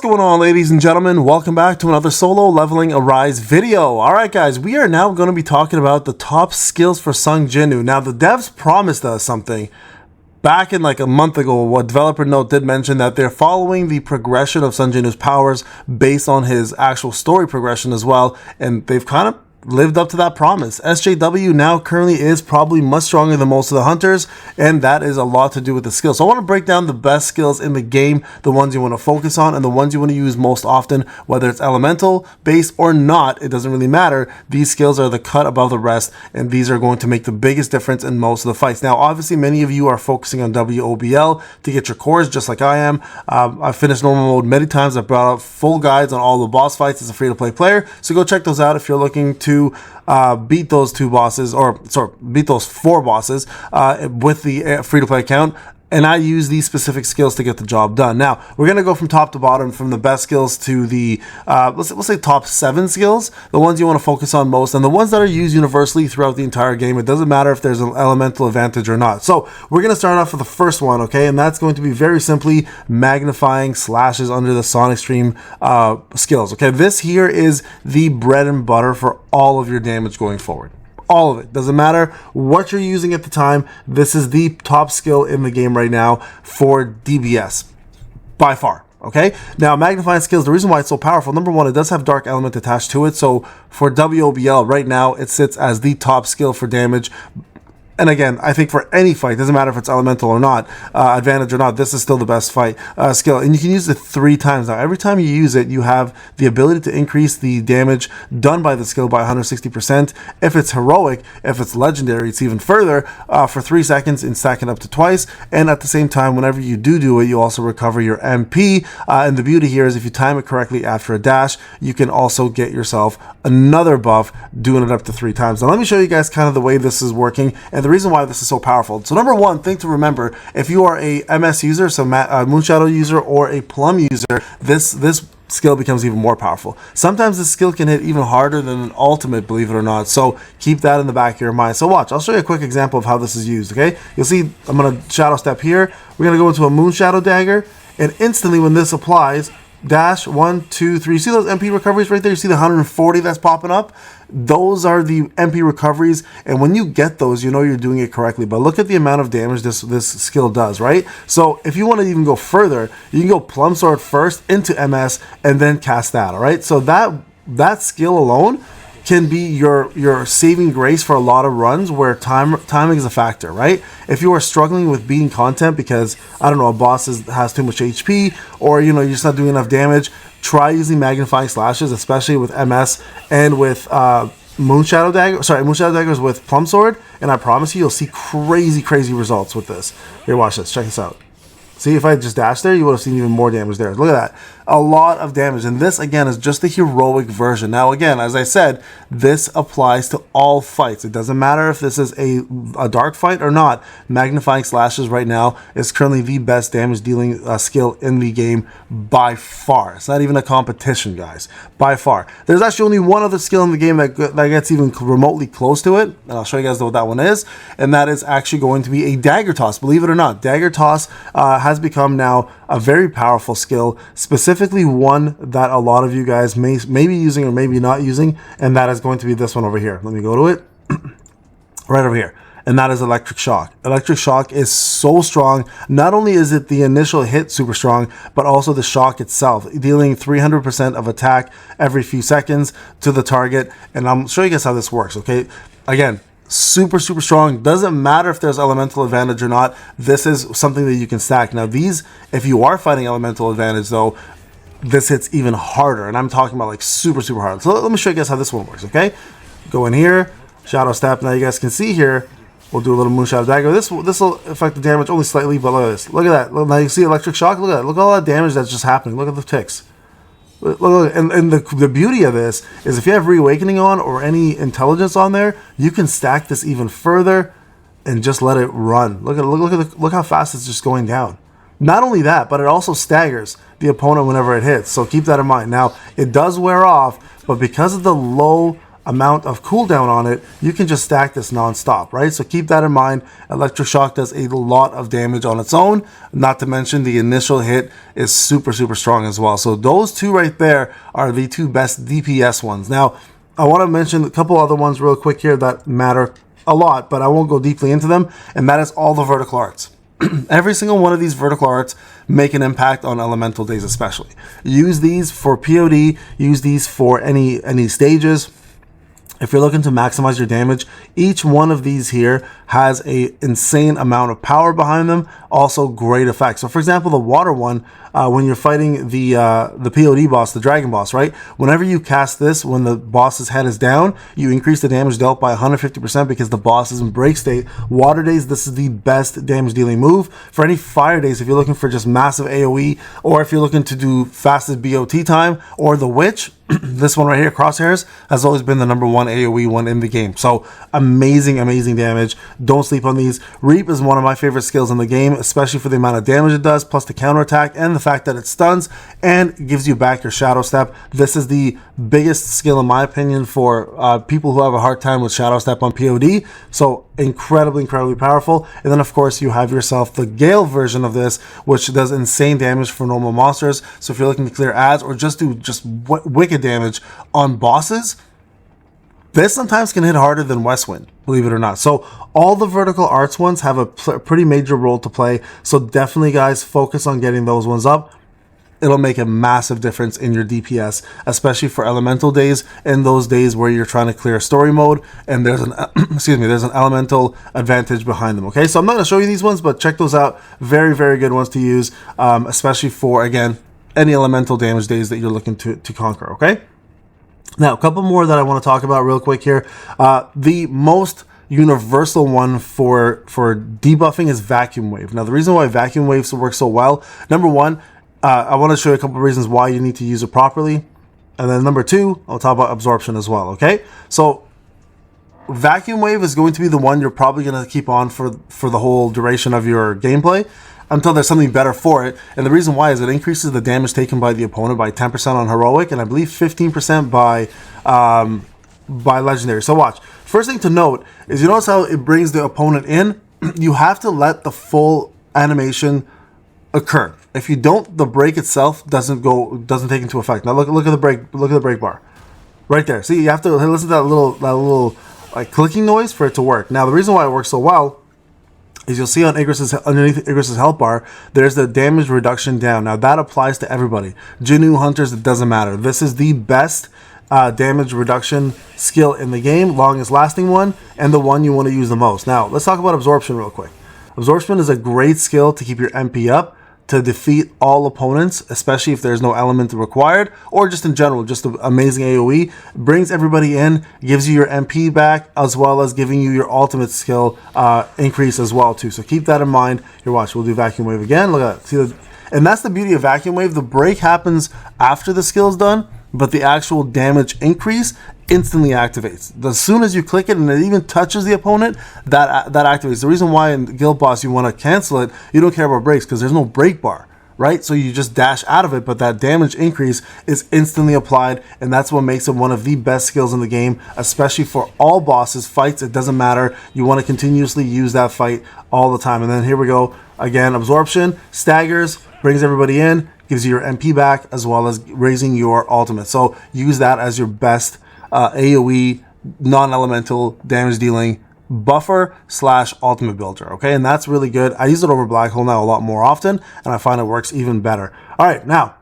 What's going on, ladies and gentlemen? Welcome back to another solo leveling Arise video. Alright guys, we are now going to be talking about the top skills for Sung JINWOO. Now the devs promised us something back in like a month ago. What developer note did mention that they're following the progression of Sung JINWOO's powers based on his actual story progression as well, and they've kind of lived up to that promise. SJW now currently is probably much stronger than most of the hunters, and that is a lot to do with the skills. So I want to break down the best skills in the game, the ones you want to focus on, and the ones you want to use most often, whether it's elemental based or not. It doesn't really matter. These skills are the cut above the rest, and these are going to make the biggest difference in most of the fights. Now, obviously, many of you are focusing on WOBL to get your cores, just like I am. I've finished normal mode many times. I've brought out full guides on all the boss fights as a free-to-play player, so go check those out if you're looking to beat those two bosses, or sorry, beat those 4 bosses with the free-to-play account. And I use these specific skills to get the job done. Now, we're going to go from top to bottom, from the best skills to the, let's say top 7 skills, the ones you want to focus on most, and the ones that are used universally throughout the entire game. It doesn't matter if there's an elemental advantage or not. So, we're going to start off with the first one, okay? And that's going to be very simply magnifying slashes under the Sonic Stream skills, okay? This here is the bread and butter for all of your damage going forward. All of it. Doesn't matter what you're using at the time. This is the top skill in the game right now for DBS. By far. Okay? Now, magnifying skills, the reason why it's so powerful, number one, it does have dark element attached to it. So for WOBL, right now, it sits as the top skill for damage. And again, I think for any fight, doesn't matter if it's elemental or not, advantage or not, this is still the best fight skill. And you can use it 3 times. Now, every time you use it, you have the ability to increase the damage done by the skill by 160%. If it's heroic, if it's legendary, it's even further for 3 seconds and stack it up to twice. And at the same time, whenever you do it, you also recover your MP. And the beauty here is if you time it correctly after a dash, you can also get yourself another buff doing it up to 3 times. Now, let me show you guys kind of the way this is working and the reason why this is so powerful. So number one thing to remember, if you are a MS user, so Moonshadow user, or a Plum user, this skill becomes even more powerful. Sometimes this skill can hit even harder than an ultimate, believe it or not. So keep that in the back of your mind. So watch, I'll show you a quick example of how this is used, okay? You'll see I'm going to shadow step here. We're going to go into a Moonshadow dagger, and instantly when this applies, dash 1, 2, 3. You see those MP recoveries right there? You see the 140 that's popping up? Those are the MP recoveries, and when you get those, you know you're doing it correctly. But look at the amount of damage this skill does, right? So if you want to even go further, you can go Plum Sword first into MS and then cast that, all right? So that skill alone can be your saving grace for a lot of runs where timing is a factor, right? If you are struggling with beating content because, I don't know, a boss has too much HP, or you're just not doing enough damage, try using magnifying slashes, especially with MS and with Moonshadow daggers with Plum Sword, and I promise you'll see crazy results with this. Here, watch this. Check this out. See, if I just dashed there, you would have seen even more damage there. Look at that. A lot of damage. And this, again, is just the heroic version. Now, again, as I said, this applies to all fights. It doesn't matter if this is a dark fight or not. Magnifying slashes right now is currently the best damage dealing skill in the game by far. It's not even a competition, guys. By far. There's actually only one other skill in the game that gets even remotely close to it. And I'll show you guys what that one is. And that is actually going to be a dagger toss. Believe it or not, dagger toss has become now a very powerful skill, specifically one that a lot of you guys may be using or maybe not using, and that is going to be this one over here. Let me go to it. Right over here. And that is Electric Shock. Electric Shock is so strong. Not only is it the initial hit super strong, but also the shock itself, dealing 300% of attack every few seconds to the target. And I'll show you guys how this works, okay? Again, super strong. Doesn't matter if there's elemental advantage or not. This is something that you can stack. Now these, if you are fighting elemental advantage though, this hits even harder, and I'm talking about like super hard. So let me show you guys how this one works, okay? Go in here, shadow step. Now you guys can see here, we'll do a little Moonshadow dagger. This will affect the damage only slightly, but look at this. Look at that. Now you see Electric Shock. Look at that. Look at all that damage that's just happening. Look at the ticks. Look, and the beauty of this is if you have Reawakening on or any intelligence on there, you can stack this even further and just let it run. Look how fast it's just going down. Not only that, but it also staggers the opponent whenever it hits. So keep that in mind. Now, it does wear off, but because of the low amount of cooldown on it, you can just stack this non-stop, right? So keep that in mind. Electric Shock does a lot of damage on its own, not to mention the initial hit is super strong as well. So those two right there are the two best DPS ones. Now, I want to mention a couple other ones real quick here that matter a lot, but I won't go deeply into them, and that is all the vertical arts. Every single one of these vertical arts make an impact on elemental days especially. Use these for POD, use these for any stages. If you're looking to maximize your damage, each one of these here has a insane amount of power behind them, also great effects. So for example, the water one, when you're fighting the POD boss, the dragon boss, right? Whenever you cast this, when the boss's head is down, you increase the damage dealt by 150% because the boss is in break state. Water days, this is the best damage dealing move. For any fire days, if you're looking for just massive AoE, or if you're looking to do fastest BOT time, or the witch, this one right here, Crosshairs, has always been the #1 AoE one in the game. So amazing damage. Don't sleep on these. Reap is one of my favorite skills in the game, especially for the amount of damage it does, plus the counterattack and the fact that it stuns and gives you back your Shadow Step. This is the biggest skill in my opinion for people who have a hard time with Shadow Step on POD. So incredibly powerful. And then of course you have yourself the Gale version of this, which does insane damage for normal monsters. So if you're looking to clear ads or just do wicked damage on bosses, this sometimes can hit harder than Westwind, believe it or not. So all the vertical arts ones have a pretty major role to play. So definitely guys, focus on getting those ones up. It'll make a massive difference in your DPS, especially for elemental days and those days where you're trying to clear story mode and there's an there's an elemental advantage behind them. Okay, so I'm not going to show you these ones, but check those out. Very good ones to use, especially for, again, any elemental damage days that you're looking to conquer. Okay, now a couple more that I want to talk about real quick here. The most universal one for debuffing is Vacuum Wave. Now the reason why Vacuum Waves work so well, number one, I want to show you a couple of reasons why you need to use it properly. And then number two, I'll talk about absorption as well, okay? So Vacuum Wave is going to be the one you're probably going to keep on for the whole duration of your gameplay until there's something better for it. And the reason why is it increases the damage taken by the opponent by 10% on Heroic, and I believe 15% by Legendary. So watch. First thing to note is, you notice how it brings the opponent in? You have to let the full animation occur. If you don't, the break itself doesn't take into effect. Now look at the break bar right there. See, you have to listen to that little like clicking noise for it to work. Now the reason why it works so well is you'll see on underneath Igris's health bar, there's the damage reduction down. Now that applies to everybody. JINWOO hunters, it doesn't matter. This is the best damage reduction skill in the game, longest lasting one, and the one you want to use the most. Now let's talk about absorption real quick. Absorption is a great skill to keep your MP up, to defeat all opponents, especially if there's no element required, or just in general, just an amazing AoE. Brings everybody in, gives you your MP back, as well as giving you your ultimate skill increase as well too. So keep that in mind. Here, watch, we'll do Vacuum Wave again. Look at that. See, and that's the beauty of Vacuum Wave. The break happens after the skill's done, but the actual damage increase instantly activates. As soon as you click it and it even touches the opponent, that activates. The reason why in Guild Boss you want to cancel it, you don't care about breaks because there's no break bar, right? So you just dash out of it, but that damage increase is instantly applied, and that's what makes it one of the best skills in the game, especially for all bosses, fights. It doesn't matter. You want to continuously use that fight all the time. And then here we go again. Absorption, staggers, brings everybody in, gives you your MP back, as well as raising your ultimate. So use that as your best AoE non-elemental damage dealing buffer / ultimate builder. Okay, and that's really good. I use it over Black Hole now a lot more often, and I find it works even better. All right, now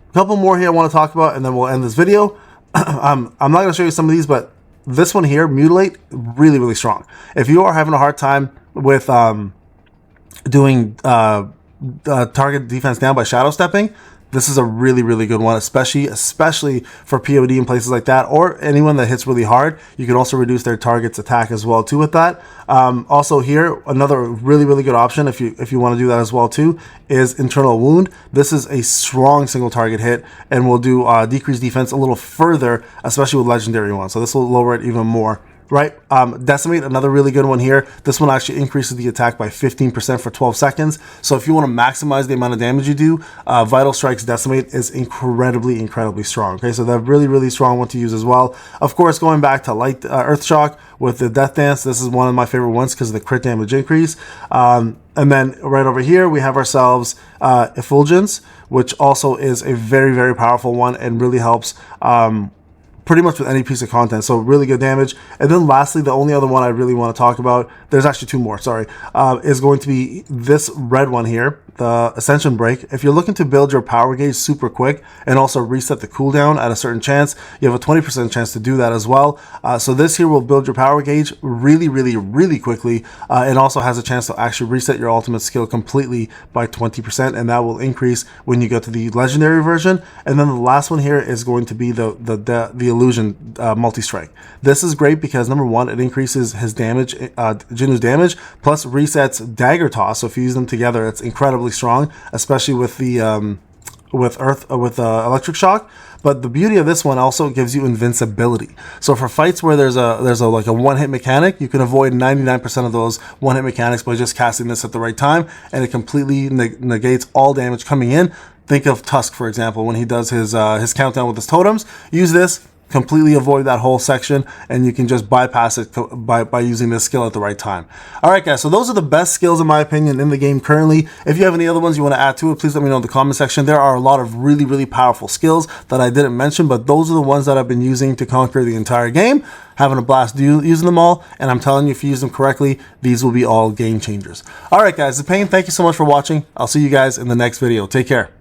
a couple more here I want to talk about, and then we'll end this video. I'm not going to show you some of these, but this one here, Mutilate, really strong. If you are having a hard time with doing target defense down by shadow stepping, this is a really good one, especially for POD and places like that, or anyone that hits really hard. You can also reduce their target's attack as well too with that. Also here, another really good option if you want to do that as well too, is Internal Wound. This is a strong single target hit and will do decrease defense a little further, especially with legendary ones. So this will lower it even more. right? Decimate, another really good one here. This one actually increases the attack by 15% for 12 seconds. So if you want to maximize the amount of damage you do, Vital Strike's Decimate is incredibly strong. Okay, so they're really strong one to use as well. Of course, going back to Light Earth Shock with the Death Dance, this is one of my favorite ones because of the crit damage increase. And then right over here, we have ourselves Effulgence, which also is a very powerful one and really helps pretty much with any piece of content, so really good damage. And then lastly, the only other one I really want to talk about, there's actually two more, sorry, is going to be this red one here, the Ascension Break. If you're looking to build your power gauge super quick and also reset the cooldown at a certain chance, you have a 20% chance to do that as well. So this here will build your power gauge really quickly, and also has a chance to actually reset your ultimate skill completely by 20%, and that will increase when you get to the legendary version. And then the last one here is going to be the Illusion multi-strike. This is great because number one, it increases his damage, Jinwoo's damage, plus resets Dagger Toss. So if you use them together, it's incredibly strong, especially with the Electric Shock. But the beauty of this one also gives you invincibility. So for fights where there's a like a one-hit mechanic, you can avoid 99% of those one-hit mechanics by just casting this at the right time, and it completely negates all damage coming in. Think of Tusk, for example, when he does his countdown with his totems. Use this, completely avoid that whole section, and you can just bypass it by using this skill at the right time. Alright guys, so those are the best skills in my opinion in the game currently. If you have any other ones you want to add to it, please let me know in the comment section. There are a lot of really powerful skills that I didn't mention, but those are the ones that I've been using to conquer the entire game. Having a blast using them all, and I'm telling you, if you use them correctly, these will be all game changers. Alright guys, it's Payne. Thank you so much for watching. I'll see you guys in the next video. Take care.